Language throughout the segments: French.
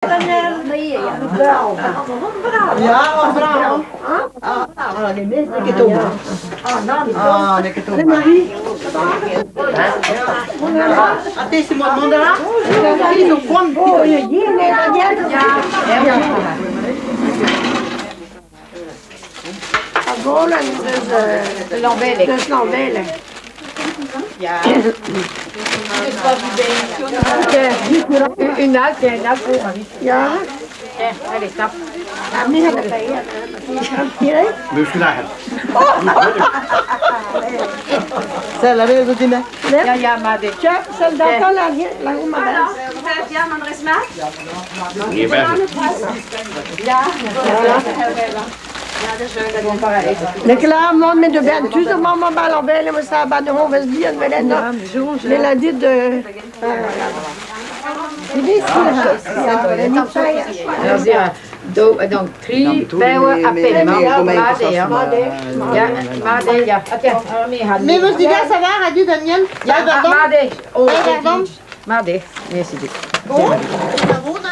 Ja, bravo. Ah, die mensen, ik het ook. Ah, ik het ook. Het is iemand mondera? Het is ook gewoon. Golen, dus landelijk. Ja. Une halte, ja. Allez, tap. C'est la raison de me. Ja, maar dit. Ja, soldat, la romaine. Ja, man resmaak? Nicolas, man, met de ben, tu de maman balabelle, maar ça va de mauvais bien, mais là, mais la dit de. Donc, drie bijlen appellen. Ja. Mais vous dites ça va, Radio Daniel? Made. Merci dit.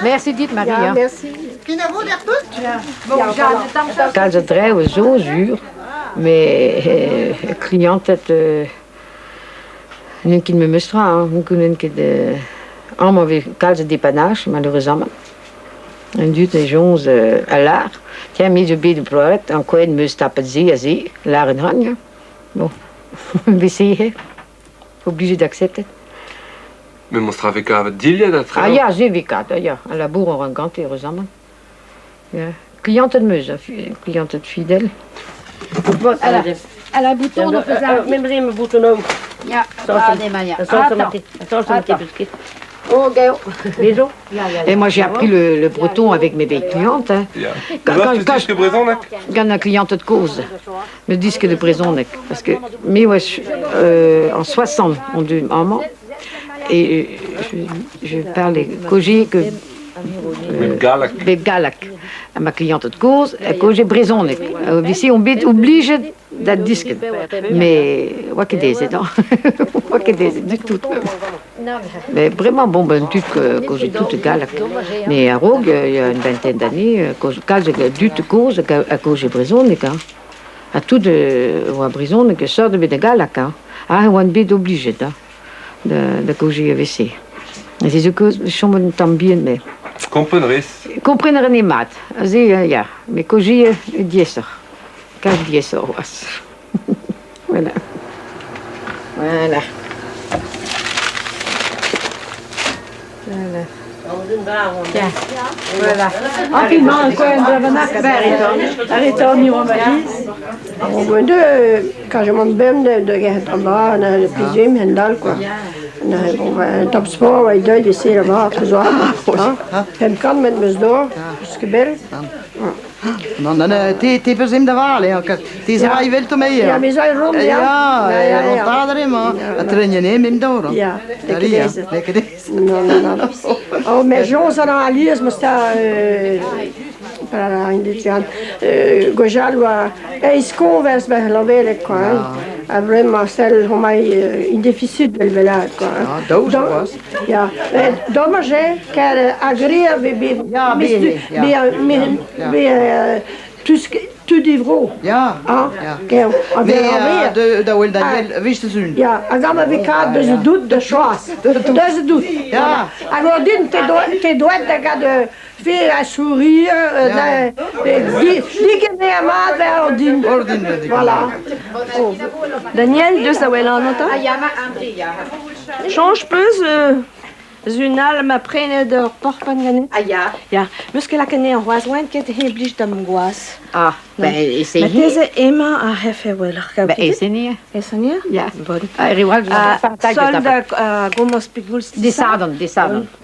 Merci dit, Maria. Kinavo daartoe? Kan ze draaien zo zuur, mais cliënt het een keer met me straat, we kunnen een keer allemaal weer kalse dépannage, malheureusement. En duurt de jongens à l'art. Tiens, mis op de project, en quoi me stappen zie, l'art en rang. Bon, we zien, obligé d'accepter. Men måste ha vilka dilja där tror Ah ja, j'ai vécu, ja, à la bourre en rangant, heureusement. Ja, cliënt de meuse, cliënt de fidèle. Bon, elle a bouton op de zaak. Met mijn bouton ook. Ja, des manières. Oh, Gaël. Bisous. Et moi j'ai appris le breton avec mes vieilles clientes. Hein. Ja. Quand je Brezonek? Quand la cliente de cause, le disque de Brezonek. Parce que, mais ouais, en 60, on dit maman. Et je parlais Cogé que. Galak. À ma cliente de cause, à Cogé Brezonek. Ici, on est obligé d'être disque. Mais, ouais, que des non. Ouais, que des du tout. Mais vraiment, bon, ben, tout que j'ai tout Galak. Mais à Rogue, il y a une vingtaine d'années, quand j'ai dû te cause, à Cogé Brezonek, hein. À tout de, à Brezonek, sort de Galak, hein. Ah, on est obligé, hein. De Cogé AVC. Et c'est ce que je suis bien, mais. Comprendre niet maat. Ja, mais Cogé, diesel. Quand diesel was. Voilà. Voilà. Tiens, voilà. Rapidement, quoi, arrêtons, on va Au moins deux, quand je monte bien de Gaëtan-Bas, on a le plusieurs, mais quoi. Un top sport, ouais, deux, des séries là-bas, tout ça. En kan met mes door, skebel. Dan die verzim de waal, hè. Die zijn wij wel te mee. Ja, we zijn rond, ja. Ja, rond daar erin, maar het train je niet met door. Ja, lekker deze. Non. Oh, mes gens sont en liesse, mais c'est para indiziano. Gojal wa isconvers bij Lavelle, quoi. Vraiment, celle où mai in déficit del velad, quoi. Ja, doos was. Ja, dommage qu'elle agrée tout d'ivro. Ja. Ja. Maar dat wil Daniel wist te zien. Ja, en dan heb ik gehad, dus het doet de choix. Dus het doet. Ja. En we doen, te doet de faire un sourire, die kunnen maat wel doen. Voilà. Daniel, dus dat wel aan het. Change plus zunal ma prene de porpan ganet. Ah ja. Ja, muske la kene en roiswan qui était obligé de m'angoisse. Ah, ben essayez. Mais deze Emma a heffe wel. Ben essayez. Essayez? Ja. Bon. Rival, Sol de gomos piguls. Desaden.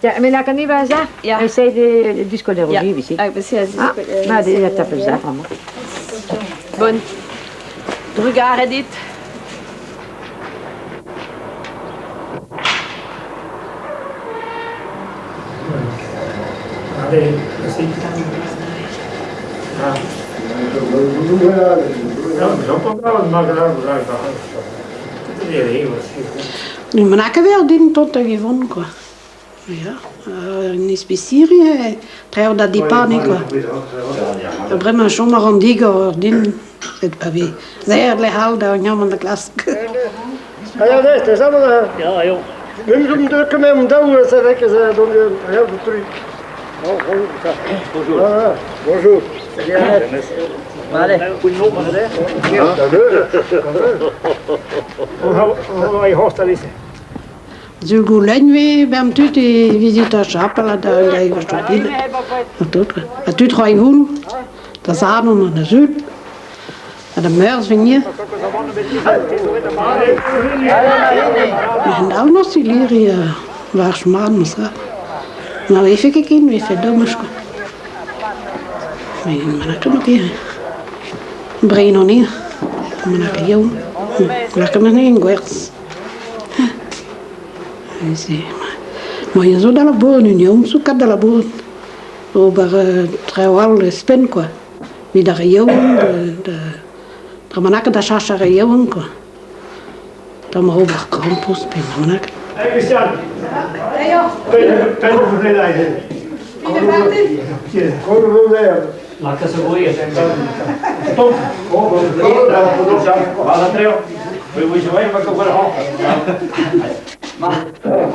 Ja, mais la kan niet bij zijn. Ja. Essaye de disco de rogie ici. Ah, precies. Maar die tappen ze van. Bon. Drugare dit. Nu, maar ik heb wel die tot gewonnen, quoi. Ja, in Syrie, trouw dat die paniek was. Vraiment, zomaar aan die gehoordin, c'est pas bien. Zeer legal daar jammer de klas. Ja, dat is allemaal. Ja, joh. We moeten drukken met hem down, dat is lekker, ze doen heel veel truc. Bonjour. Bonjour. Allez. Goedemorgen, hè? Ja, dat is het. Zo goed we hebben тут и visite chapel daar in de Stadtbild. Dat doet gewoon goed. Dat zaden naar de zuid. En de meurs van hier. En ook nog die leren waar ze maanden zijn. Nou even kijken, wie veel dommers. Maar dat toen ook hier. Breng nog niet. Maar dat kan je lekker met een guerts. Maar je zou dat laboren, jongen, zo kan dat laboren. Over trouwal spin, quoi. Wie daar jongen, de manakken dat chachare jongen, quoi. Dan maar over campus, spin, manakken. Hey, Christian. Hey, joh. Ben je verleden? Kom er weer. Laat het zo gooien. Tom. Voilà, Trio. We zijn even wat over de hand.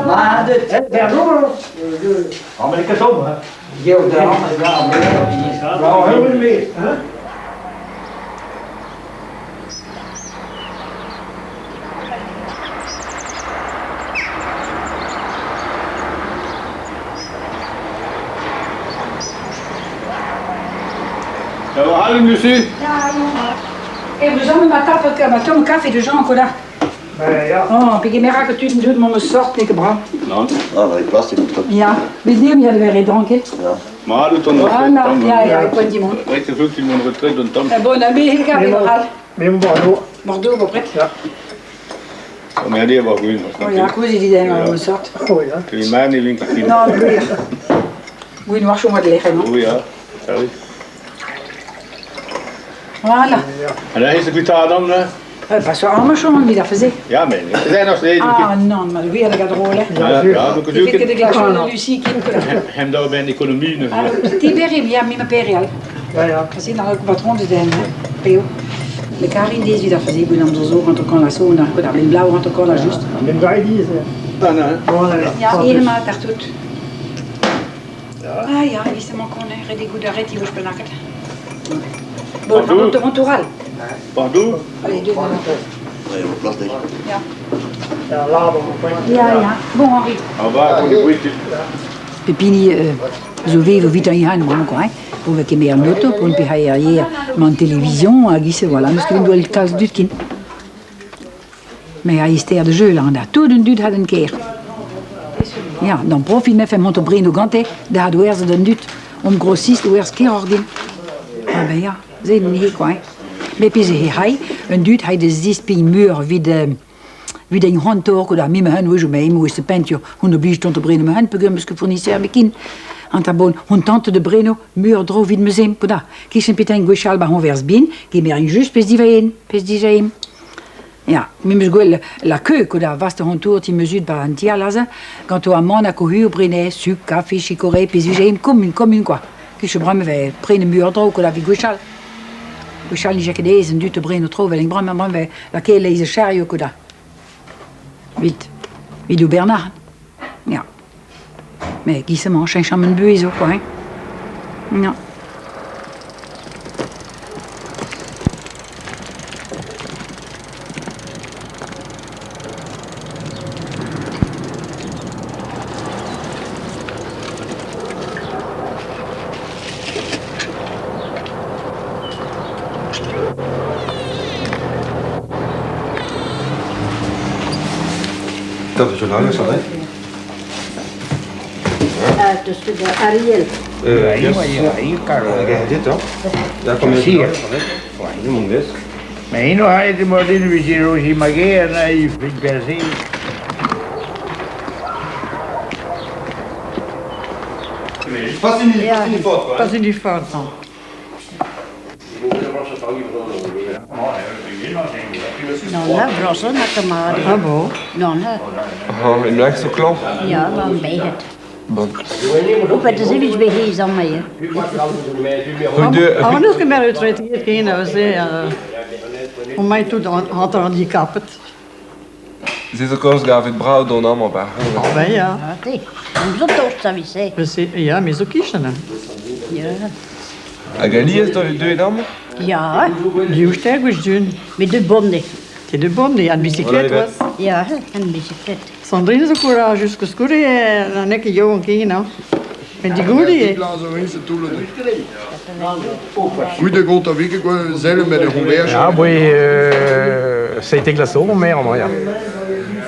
Maar dit, daar doen Amerika Tom, hè? Geel, daar ja, Nou, helemaal niet meer, hè? Ja, we halen nu zie. Et vous avez ma tome café de Jean Cola. Ja. Oh, puis je que tu me doet mijn soort niet gebracht. Nou, Ah, dat is plastic. Ja, weet niet om je er weer dronken. maar doet dan nog. Ah, nou, ja, ik ben die man. Ik te vlug in mijn retreat dan Tom. Bon, dan ben je gaan weer al. Neem Bordeaux. Bordeaux, op Ja. Maar die hebben we goed. Oh ja, hoe is die dan mijn soort? Oh ja. Kun je mij niet winkel zien? Nou, dat weer. Moet je nog zo wat liggen, no? Oh ja, sorry. Voilà. En dan is het weer dan, hè? Pas zo allemaal zo, wie dat verzegt. Ja, maar ze zijn nog steeds. Ah, non, maar weer gaat rollen. Ja, we kunnen Ik vind de glaçons de Lucie qui hem daar bij de economie nog. Tiberi, ja, met mijn perial. Ja, ja. We zien dan ook wat rond te zijn, Peo. Le Karin deze wie dat verzegt, we dan zo rond elkaar la zone, we dan in blauw rond elkaar la juist. Neem jij die, hè? Ja, helemaal daar tot. Ah ja, die is maar kon die goed arrêté, die was benakkerd. Bon, dan rond Toural. Pardon? Allee, doe maar. Nee, plastic. Ja. Ja, laden. Ja. Bon, Henri. Maar waar kom je goed? Pepini, zo veel vite aan je hand, maar quoi. Pour que meer noto, pour que hier, maar télévision, à guise, voilà, parce que we doen het kast dutkin. Maar hij is ter de jeu, là, daar tout een dut had een keer. Ja, dan profit met van Montebrino Gante, daar had we ze een dut, om grossiste, we keer ordin. Ah ben ja, ze hebben niet quoi. Mais puis hij, een dut, hij de 6 muur, wie de hond ook, dat met mijn hand, we zo mee, moest de pentje, hun oblige te brengen mijn hand, parce que fournisseur bekin. En dan bon, hun tante de Breno, muur droog wie me zem, poda. Kies een petit gauchal bij hun vers bien, qui me injuste, pes die jaim. Ja, même je la queue, que da vaste hond tour, ti mesure par un tia laza, quand on a mon à courir, brené, sucre, café, chicoré, pes die jaim, commune quoi. Kies je brame ve, prenne muur droog, que da vi gauchal. Gauchal ni jacques deze, en du te Breno trop, wel, brame ve, la kele is chariot, que da. Vite. Vite Bernard. Ja. Mais qui se mange un chaman buis au coin? Non. Dat is journaal, is dat, hè? Dus de Ariel. Dit dan? Daar kom je hier. Je moet dit. Maar hier nog hij de moderne we Rosie Magé en hij vindt per se. Pas in die foto, hè? Pas in die foto. Non, là, brossen, dat kan maar. Ah bon? Non, là. Oh, il me lijkt zo klap. Ja, dan bij het. Bon. Hoe het is iets bij hier aan mij. Ah, nu kan je het geen voor mij toe had er handicapet. Zit ook ons gaf het brouw dan allemaal bij. Ben ja. Oké. Zo toch dat we zeggen. Ja, maar zo kiezen. Ja. A Gali is dat doe je dan? Ja. Die hoe sterk was doen. Met de bonden. C'est de bon, et en bicyclette was. Ja, en bicyclette. Sandrine is ook courage, que scoorde en ik jou een keer nou. Met die goede. Goede grote week, zelf met de conversie. Ja, boy, c'était glaçon, mais en ja.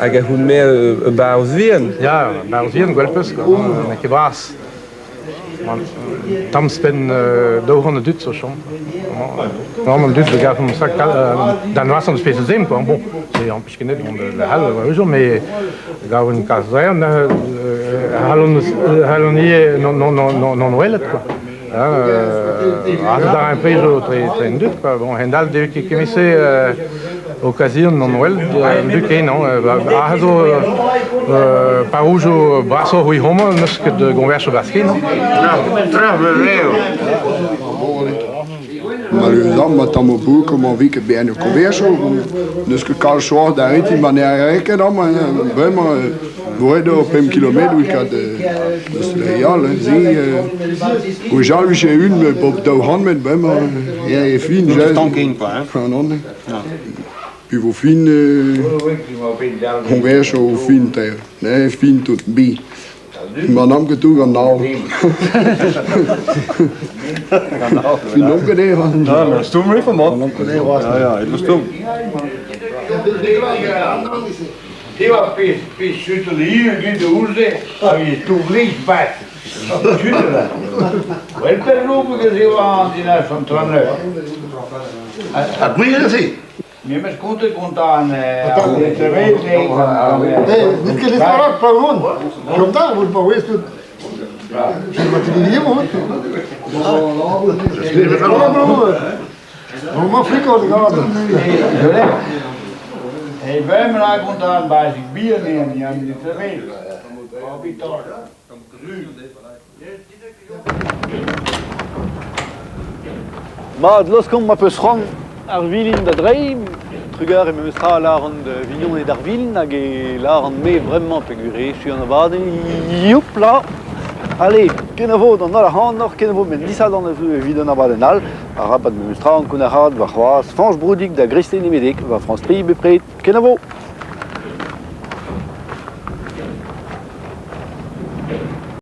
Ik heb goed meer bij ons wien. Ja, bij ons wien, wel plus, met je braas. Tam spend 200 Duits zo schon. Normal Duits, we gaan van straks dan was het speciaal zijn, quoi. Bon, c'est un peu net on de hal, zo, mais we gaan een kaas zijn, halen hier non wellet, quoi. Daar een preso très Duits, quoi. Bon, hendal de que me se occasion non wel, du que non, also parujo braço hui homo, nus que de converso basquin. Maar dan met dan mijn boek om een week bij een conversie. Dus ik kan zo daar niet in manier rijken dan, maar vraiment worden op 1 kilometer ik had dus real zie hoe zal je een op de hand met vraiment ja fin je tanking quoi. Van onder. Puis vous fin conversie ou fin terre. Nee, fin tot bi. Maar dan kan toe gaan nou. Vind ook een idee van. Ja, maar stoem mee van man. Ja, ja, het was stoem. Die was bij Schuttel hier in de hoeze, heb je toen links bij. Schuttel. Wel per lopen gezien aan die naar van Tranne. Dat moet je gezien. Nee, maar het komt aan de terwijl Dit keer is maar ook voor gewoon. Komt daar, wordt maar wees doen. Wat je niet hoor. Dat is allemaal. Maar flikker de gaten. Hey, bij mij komt aan bij zich bier nemen, ja, in de terwijl. Maar los komt maar pas rang Arvilin da Dreim, trugar et memestra laren de Vignon et d'Arvil, hag e laren me vraiment peguré, je suis en abad, youp là. Allez, kenavo dans la hand, kenavo men disa dans le vidon abadenal, arabat memestra en kunarad, va croise, fange broudik da griste nemedek, va France tri bepret, kenavo.